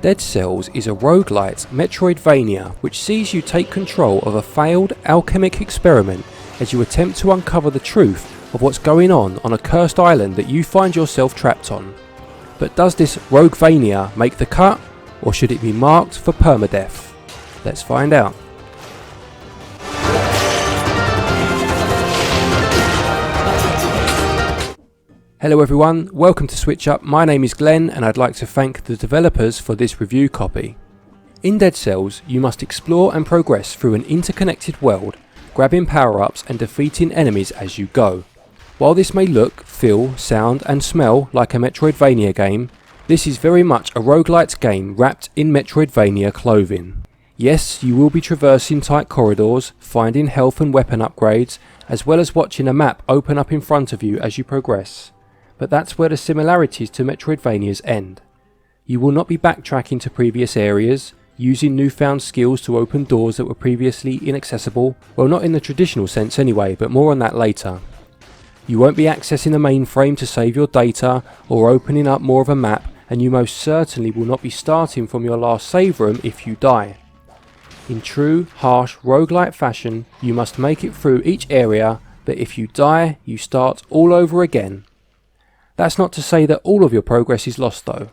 Dead Cells is a roguelite Metroidvania which sees you take control of a failed alchemic experiment as you attempt to uncover the truth of what's going on a cursed island that you find yourself trapped on. But does this Roguevania make the cut, or should it be marked for permadeath? Let's find out. Hello everyone, welcome to SwitchUp. My name is Glenn and I'd like to thank the developers for this review copy. In Dead Cells, you must explore and progress through an interconnected world, grabbing power-ups and defeating enemies as you go. While this may look, feel, sound and smell like a Metroidvania game, this is very much a roguelite game wrapped in Metroidvania clothing. Yes, you will be traversing tight corridors, finding health and weapon upgrades, as well as watching a map open up in front of you as you progress. But that's where the similarities to Metroidvanias end. You will not be backtracking to previous areas, using newfound skills to open doors that were previously inaccessible, well, not in the traditional sense anyway, but more on that later. You won't be accessing the mainframe to save your data or opening up more of a map, and you most certainly will not be starting from your last save room if you die. In true, harsh roguelite fashion, you must make it through each area, but if you die, you start all over again. That's not to say that all of your progress is lost though.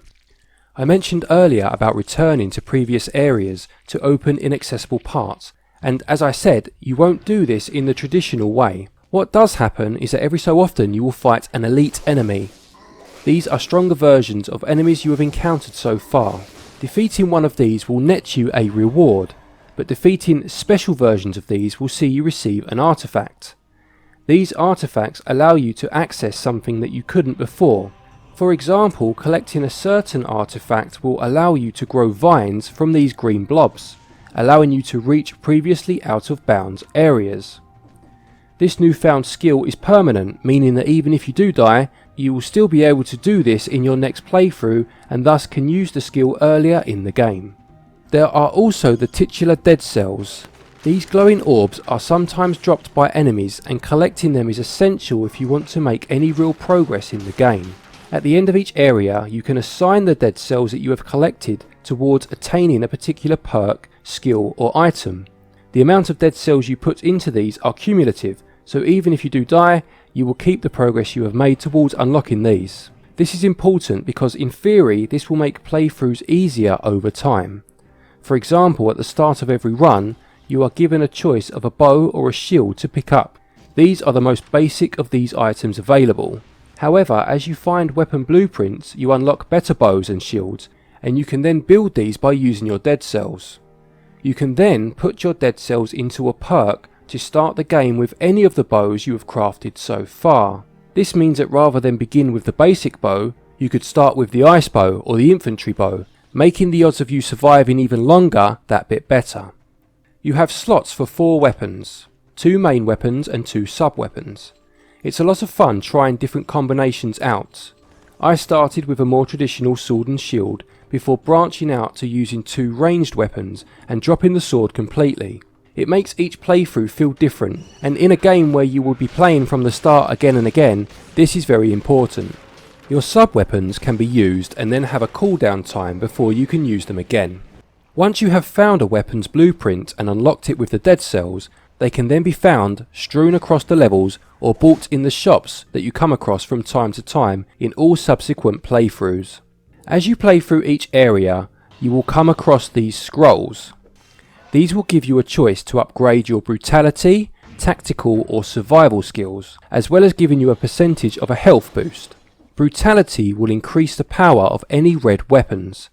I mentioned earlier about returning to previous areas to open inaccessible parts, and as I said, you won't do this in the traditional way. What does happen is that every so often you will fight an elite enemy. These are stronger versions of enemies you have encountered so far. Defeating one of these will net you a reward, but defeating special versions of these will see you receive an artifact. These artifacts allow you to access something that you couldn't before. For example, collecting a certain artifact will allow you to grow vines from these green blobs, allowing you to reach previously out of bounds areas. This newfound skill is permanent, meaning that even if you do die, you will still be able to do this in your next playthrough and thus can use the skill earlier in the game. There are also the titular dead cells. These glowing orbs are sometimes dropped by enemies, and collecting them is essential if you want to make any real progress in the game. At the end of each area, you can assign the dead cells that you have collected towards attaining a particular perk, skill or item. The amount of dead cells you put into these are cumulative, so even if you do die, you will keep the progress you have made towards unlocking these. This is important because in theory this will make playthroughs easier over time. For example, at the start of every run, you are given a choice of a bow or a shield to pick up. These are the most basic of these items available. However, as you find weapon blueprints, you unlock better bows and shields, and you can then build these by using your dead cells. You can then put your dead cells into a perk to start the game with any of the bows you have crafted so far. This means that rather than begin with the basic bow, you could start with the ice bow or the infantry bow, making the odds of you surviving even longer that bit better. You have slots for 4 weapons, 2 main weapons and 2 sub-weapons. It's a lot of fun trying different combinations out. I started with a more traditional sword and shield before branching out to using 2 ranged weapons and dropping the sword completely. It makes each playthrough feel different, and in a game where you will be playing from the start again and again, this is very important. Your sub-weapons can be used and then have a cooldown time before you can use them again. Once you have found a weapon's blueprint and unlocked it with the dead cells, they can then be found strewn across the levels or bought in the shops that you come across from time to time in all subsequent playthroughs. As you play through each area, you will come across these scrolls. These will give you a choice to upgrade your brutality, tactical or survival skills, as well as giving you a percentage of a health boost. Brutality will increase the power of any red weapons.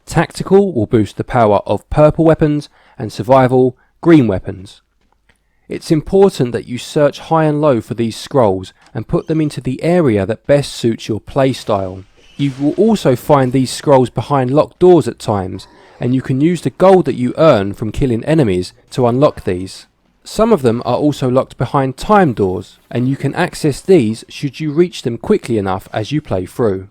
Tactical will boost the power of purple weapons, and survival, green weapons. It's important that you search high and low for these scrolls and put them into the area that best suits your playstyle. You will also find these scrolls behind locked doors at times, and you can use the gold that you earn from killing enemies to unlock these. Some of them are also locked behind time doors, and you can access these should you reach them quickly enough as you play through.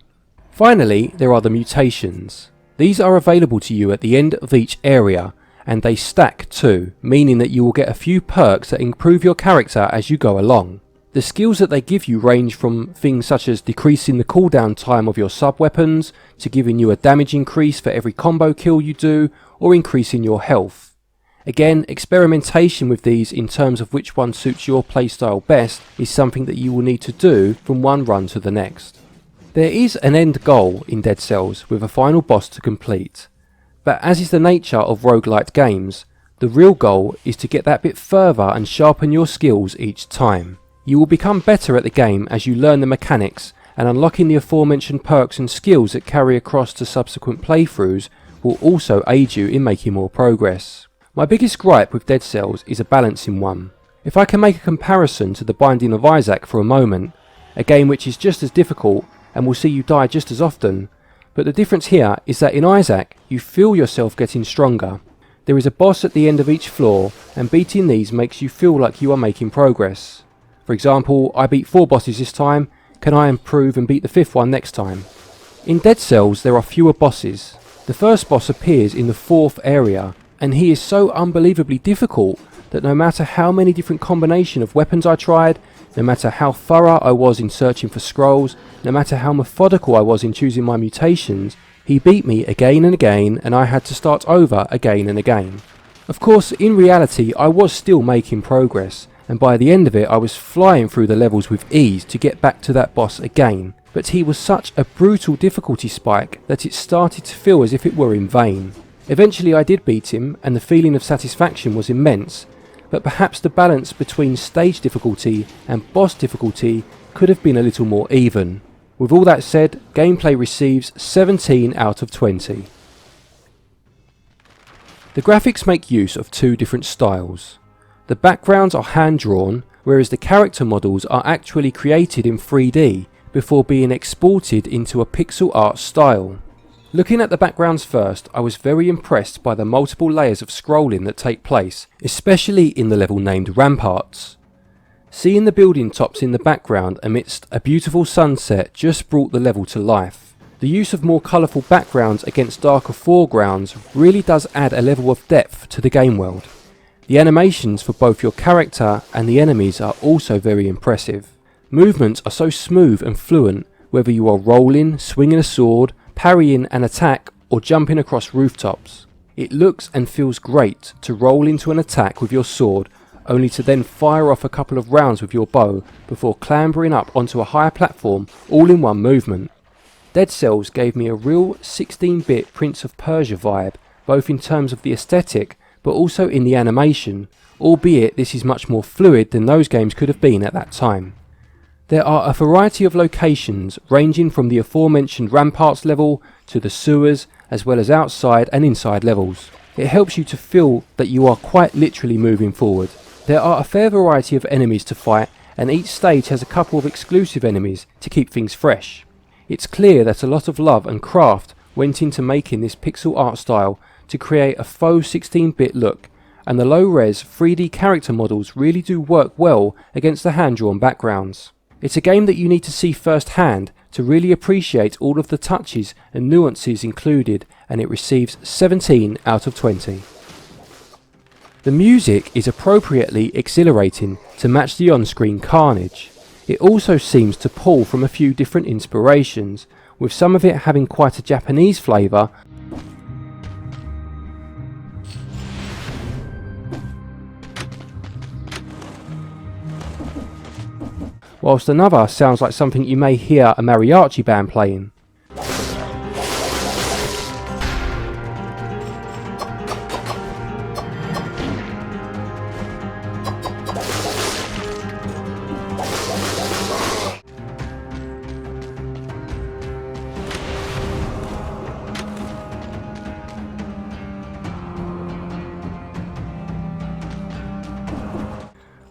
Finally, there are the mutations. These are available to you at the end of each area, and they stack too, meaning that you will get a few perks that improve your character as you go along. The skills that they give you range from things such as decreasing the cooldown time of your sub-weapons, to giving you a damage increase for every combo kill you do, or increasing your health. Again, experimentation with these in terms of which one suits your playstyle best is something that you will need to do from one run to the next. There is an end goal in Dead Cells with a final boss to complete, but as is the nature of roguelite games, the real goal is to get that bit further and sharpen your skills each time. You will become better at the game as you learn the mechanics, and unlocking the aforementioned perks and skills that carry across to subsequent playthroughs will also aid you in making more progress. My biggest gripe with Dead Cells is a balancing one. If I can make a comparison to The Binding of Isaac for a moment, a game which is just as difficult and will see you die just as often, but the difference here is that in Isaac you feel yourself getting stronger. There is a boss at the end of each floor, and beating these makes you feel like you are making progress. For example, I beat 4 bosses this time, can I improve and beat the 5th one next time? In Dead Cells there are fewer bosses. The first boss appears in the 4th area, and he is so unbelievably difficult that no matter how many different combinations of weapons I tried, no matter how thorough I was in searching for scrolls, no matter how methodical I was in choosing my mutations, he beat me again and again, and I had to start over again and again. Of course, in reality I was still making progress, and by the end of it I was flying through the levels with ease to get back to that boss again, but he was such a brutal difficulty spike that it started to feel as if it were in vain. Eventually I did beat him, and the feeling of satisfaction was immense, but perhaps the balance between stage difficulty and boss difficulty could have been a little more even. With all that said, gameplay receives 17 out of 20. The graphics make use of 2 different styles. The backgrounds are hand-drawn, whereas the character models are actually created in 3D before being exported into a pixel art style. Looking at the backgrounds first, I was very impressed by the multiple layers of scrolling that take place, especially in the level named Ramparts. Seeing the building tops in the background amidst a beautiful sunset just brought the level to life. The use of more colourful backgrounds against darker foregrounds really does add a level of depth to the game world. The animations for both your character and the enemies are also very impressive. Movements are so smooth and fluent, whether you are rolling, swinging a sword, parrying an attack, or jumping across rooftops. It looks and feels great to roll into an attack with your sword, only to then fire off a couple of rounds with your bow before clambering up onto a higher platform all in one movement. Dead Cells gave me a real 16-bit Prince of Persia vibe, both in terms of the aesthetic but also in the animation, albeit this is much more fluid than those games could have been at that time. There are a variety of locations ranging from the aforementioned Ramparts level to the sewers, as well as outside and inside levels. It helps you to feel that you are quite literally moving forward. There are a fair variety of enemies to fight, and each stage has a couple of exclusive enemies to keep things fresh. It's clear that a lot of love and craft went into making this pixel art style to create a faux 16-bit look, and the low-res 3D character models really do work well against the hand-drawn backgrounds. It's a game that you need to see firsthand to really appreciate all of the touches and nuances included, and it receives 17 out of 20. The music is appropriately exhilarating to match the on-screen carnage. It also seems to pull from a few different inspirations, with some of it having quite a Japanese flavour, whilst another sounds like something you may hear a mariachi band playing.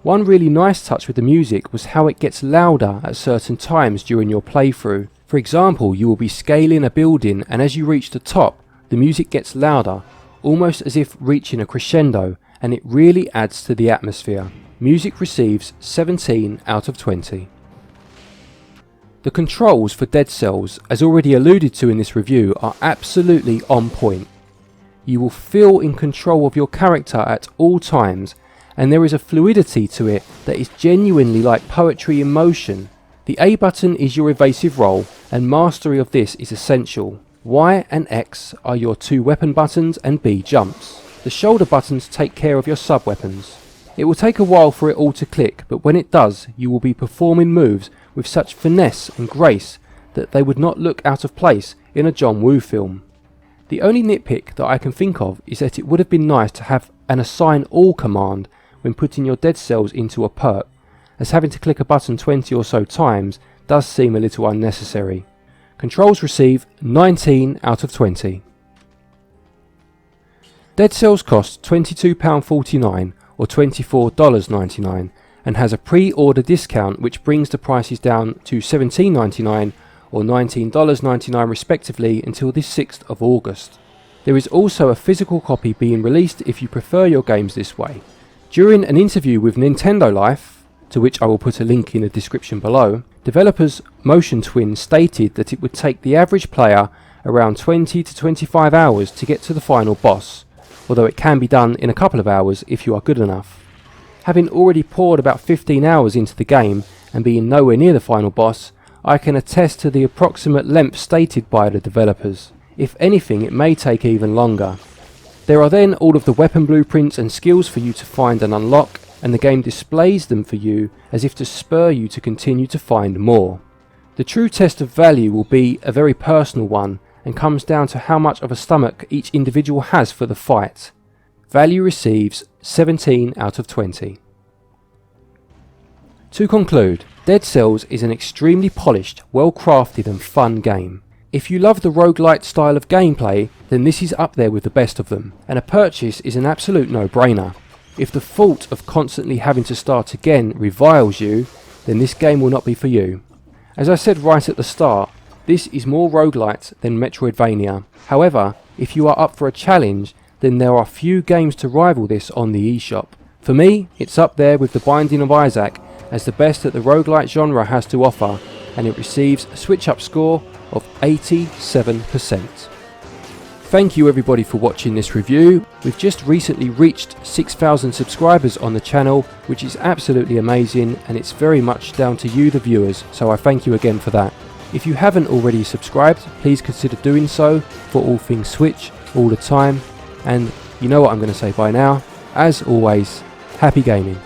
One really nice touch with the music was how it gets louder at certain times during your playthrough. For example, you will be scaling a building, and as you reach the top, the music gets louder, almost as if reaching a crescendo, and it really adds to the atmosphere. Music receives 17 out of 20. The controls for Dead Cells, as already alluded to in this review, are absolutely on point. You will feel in control of your character at all times, and there is a fluidity to it that is genuinely like poetry in motion. The A button is your evasive roll, and mastery of this is essential. Y and X are your 2 weapon buttons, and B jumps. The shoulder buttons take care of your sub-weapons. It will take a while for it all to click, but when it does, you will be performing moves with such finesse and grace that they would not look out of place in a John Woo film. The only nitpick that I can think of is that it would have been nice to have an assign all command when putting your dead cells into a perk, as having to click a button 20 or so times does seem a little unnecessary. Controls receive 19 out of 20. Dead Cells costs £22.49 or $24.99 and has a pre-order discount which brings the prices down to $17.99 or $19.99 respectively until the 6th of August. There is also a physical copy being released if you prefer your games this way. During an interview with Nintendo Life, to which I will put a link in the description below, developers Motion Twin stated that it would take the average player around 20 to 25 hours to get to the final boss, although it can be done in a couple of hours if you are good enough. Having already poured about 15 hours into the game and being nowhere near the final boss, I can attest to the approximate length stated by the developers. If anything, it may take even longer. There are then all of the weapon blueprints and skills for you to find and unlock, and the game displays them for you as if to spur you to continue to find more. The true test of value will be a very personal one and comes down to how much of a stomach each individual has for the fight. Value receives 17 out of 20. To conclude, Dead Cells is an extremely polished, well crafted and fun game. If you love the roguelite style of gameplay, then this is up there with the best of them, and a purchase is an absolute no-brainer. If the fault of constantly having to start again reviles you, then this game will not be for you. As I said right at the start, this is more roguelite than Metroidvania. However, if you are up for a challenge, then there are few games to rival this on the eShop. For me, it's up there with The Binding of Isaac as the best that the roguelite genre has to offer, and it receives a SwitchUp score of 87%. Thank you everybody for watching this review. We've just recently reached 6,000 subscribers on the channel, which is absolutely amazing, and it's very much down to you the viewers, so I thank you again for that. If you haven't already subscribed, please consider doing so for all things Switch all the time, and you know what I'm going to say by now. As always, happy gaming.